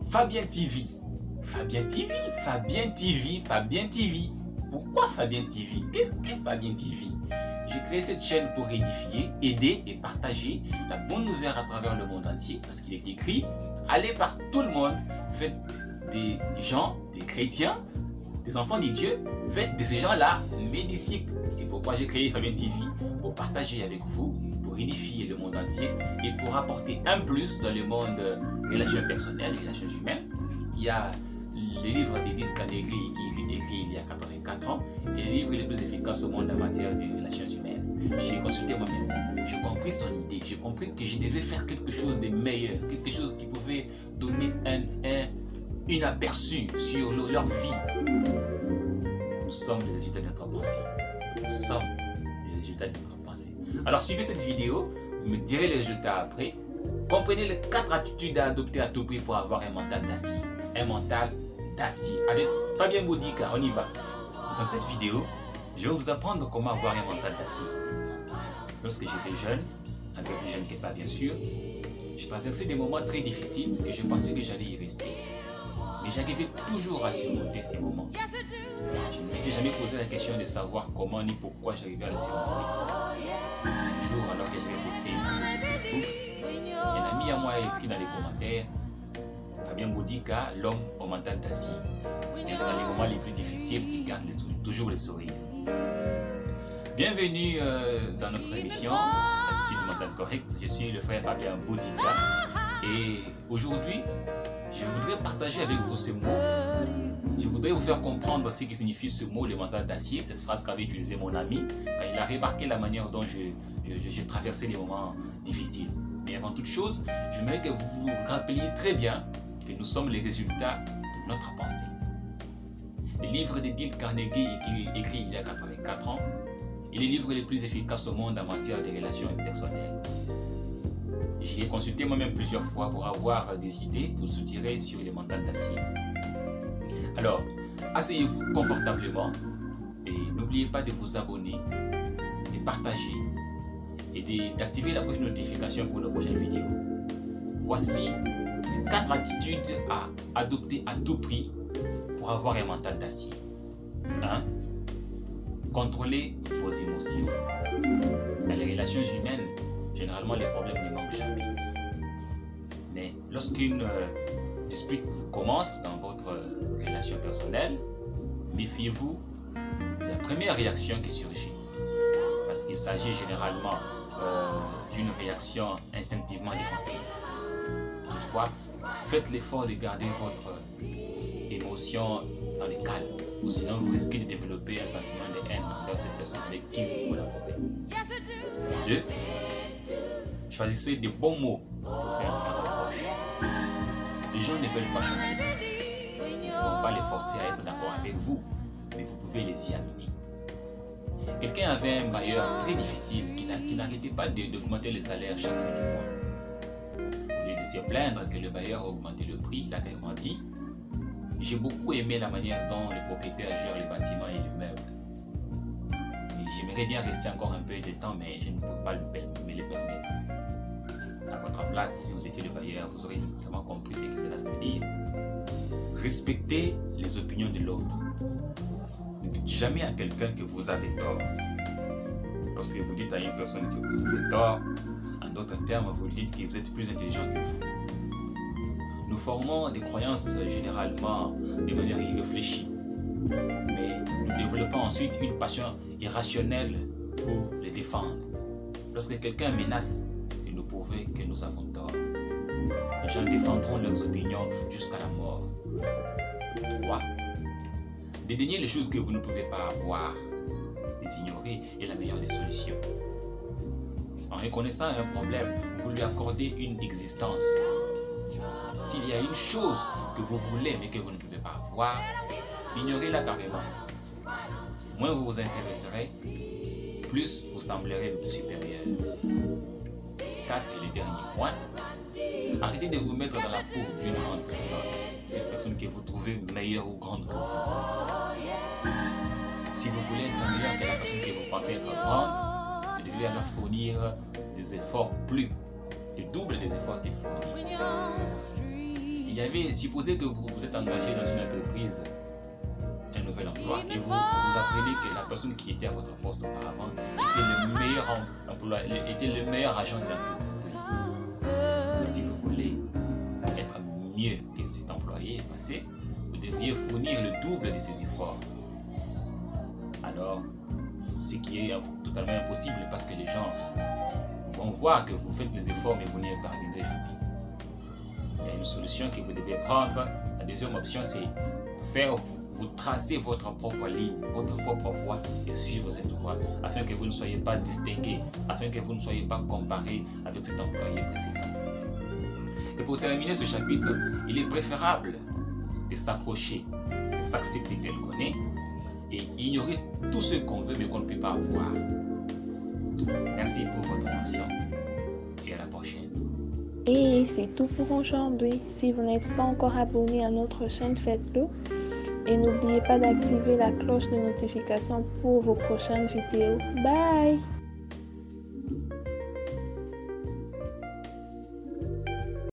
Fabien TV. Fabien TV, Fabien TV, Fabien TV. Pourquoi Fabien TV? Qu'est-ce que Fabien TV? J'ai créé cette chaîne pour édifier, aider et partager la bonne nouvelle à travers le monde entier. Parce qu'il est écrit, allez par tout le monde, faites des gens, des chrétiens, des enfants des dieux, faites de ces gens-là mes disciples. C'est pourquoi j'ai créé Fabien TV, pour partager avec vous, pour édifier le monde entier et pour apporter un plus dans le monde relations personnelles, relations humaines. Il y a les livres d'Edith Carnegie qui est écrit il y a 84 ans et les livres les plus efficaces au monde en matière de relations humaines. J'ai consulté moi-même, j'ai compris son idée, j'ai compris que je devais faire quelque chose de meilleur, quelque chose qui pouvait donner un aperçu sur leur vie. Nous sommes les résultats de notre pensée. Nous sommes les résultats de notre pensée. Alors suivez cette vidéo, vous me direz les résultats après. Comprenez les 4 attitudes à adopter à tout prix pour avoir un mental d'acier. Un mental d'acier. Avec Fabien Boudica, on y va. Dans cette vidéo, je vais vous apprendre comment avoir un mental d'acier. Lorsque j'étais jeune, un peu plus jeune que ça bien sûr, j'ai traversé des moments très difficiles que je pensais que j'allais y rester. Mais j'arrivais toujours à surmonter ces moments. Je ne m'étais jamais posé la question de savoir comment ni pourquoi j'arrivais à le surmonter. Un jour, alors que j'avais posté une vidéo sur Facebook, un ami à moi a écrit dans les commentaires Fabien Boudica, l'homme au mental d'acier. Et dans les moments les plus difficiles, il garde toujours le sourire. Bienvenue dans notre émission Attitude mentale correcte. Je suis le frère Fabien Boudica et aujourd'hui, je voudrais partager avec vous ce mot. Je voudrais vous faire comprendre ce que signifie ce mot, le mental d'acier, cette phrase qu'avait utilisée mon ami quand il a remarqué la manière dont j'ai traversé les moments difficiles. Mais avant toute chose, j'aimerais que vous vous rappeliez très bien que nous sommes les résultats de notre pensée. Le livre de Dale Carnegie écrit il y a 84 ans est le livre le plus efficace au monde en matière de relations personnelles. J'y ai consulté moi-même plusieurs fois pour avoir des idées pour soutirer sur les mentales d'acier. Alors, asseyez-vous confortablement et n'oubliez pas de vous abonner, de partager et d'activer la cloche de notification pour nos prochaines vidéos. Voici les 4 attitudes à adopter à tout prix pour avoir un mental d'acier. 1. Contrôlez vos émotions. Dans les relations humaines, généralement les problèmes ne manquent jamais. Mais lorsqu'une dispute commence dans votre relation personnelle, méfiez-vous de la première réaction qui surgit. Parce qu'il s'agit généralement d'une réaction instinctivement défensive. Toutefois, faites l'effort de garder votre émotion dans le calme, ou sinon vous risquez de développer un sentiment de haine envers cette personne avec qui vous collaborez. 2. Choisissez de bons mots pour faire un reproche. Les gens ne veulent pas changer. Ils ne vont pas les forcer à être d'accord avec vous, mais vous pouvez les y amener. Quelqu'un avait un bailleur très difficile qui n'arrêtait pas d'augmenter les salaires chaque fin du mois. Au lieu de se plaindre que le bailleur a augmenté le prix, il a carrément dit « J'ai beaucoup aimé la manière dont le propriétaire gère les bâtiments et les meubles. Et j'aimerais bien rester encore un peu de temps, mais je ne peux pas me le permettre. » À votre place, si vous étiez le bailleur, vous aurez vraiment compris ce que cela veut dire. Respectez les opinions de l'autre. Ne dites jamais à quelqu'un que vous avez tort. Lorsque vous dites à une personne que vous avez tort, en d'autres termes, vous lui dites que vous êtes plus intelligent que vous. Nous formons des croyances généralement de manière irréfléchie, mais nous développons ensuite une passion irrationnelle pour les défendre. Lorsque quelqu'un menace de nous prouver que nous avons tort, les gens défendront leurs opinions jusqu'à la mort. 3. Dédaignez les choses que vous ne pouvez pas avoir. Les ignorer est la meilleure des solutions. En reconnaissant un problème, vous lui accordez une existence. S'il y a une chose que vous voulez mais que vous ne pouvez pas avoir, ignorez-la carrément. Moins vous vous intéresserez, plus vous semblerez supérieur. 4. Et le dernier point, arrêtez de vous mettre dans la peau d'une grande personne que vous trouvez meilleure ou grande que vous. Si vous voulez être meilleur que la personne que vous pensez être grande, vous devez alors fournir des efforts plus, le double des efforts qu'il fournit. Il y avait, supposez que vous êtes engagé dans une entreprise, un nouvel emploi, et vous apprenez que la personne qui était à votre poste auparavant était le meilleur employé, était le meilleur agent de l'entreprise. Donc si vous voulez être mieux que cet employé passé, vous devriez fournir le double de ses efforts. Alors, ce qui est totalement impossible parce que les gens vont voir que vous faites des efforts mais vous n'y parviendrez jamais. Il y a une solution que vous devez prendre. La deuxième option, c'est faire vous tracer votre propre ligne, votre propre voie et suivre cette voie afin que vous ne soyez pas distingué, afin que vous ne soyez pas comparé avec cet employé précédent. Et pour terminer ce chapitre, il est préférable de s'approcher, de s'accepter tel qu'on est et ignorer tout ce qu'on veut mais qu'on ne peut pas voir. Merci pour votre attention et à la prochaine. Et c'est tout pour aujourd'hui. Si vous n'êtes pas encore abonné à notre chaîne, faites-le. Et n'oubliez pas d'activer la cloche de notification pour vos prochaines vidéos. Bye!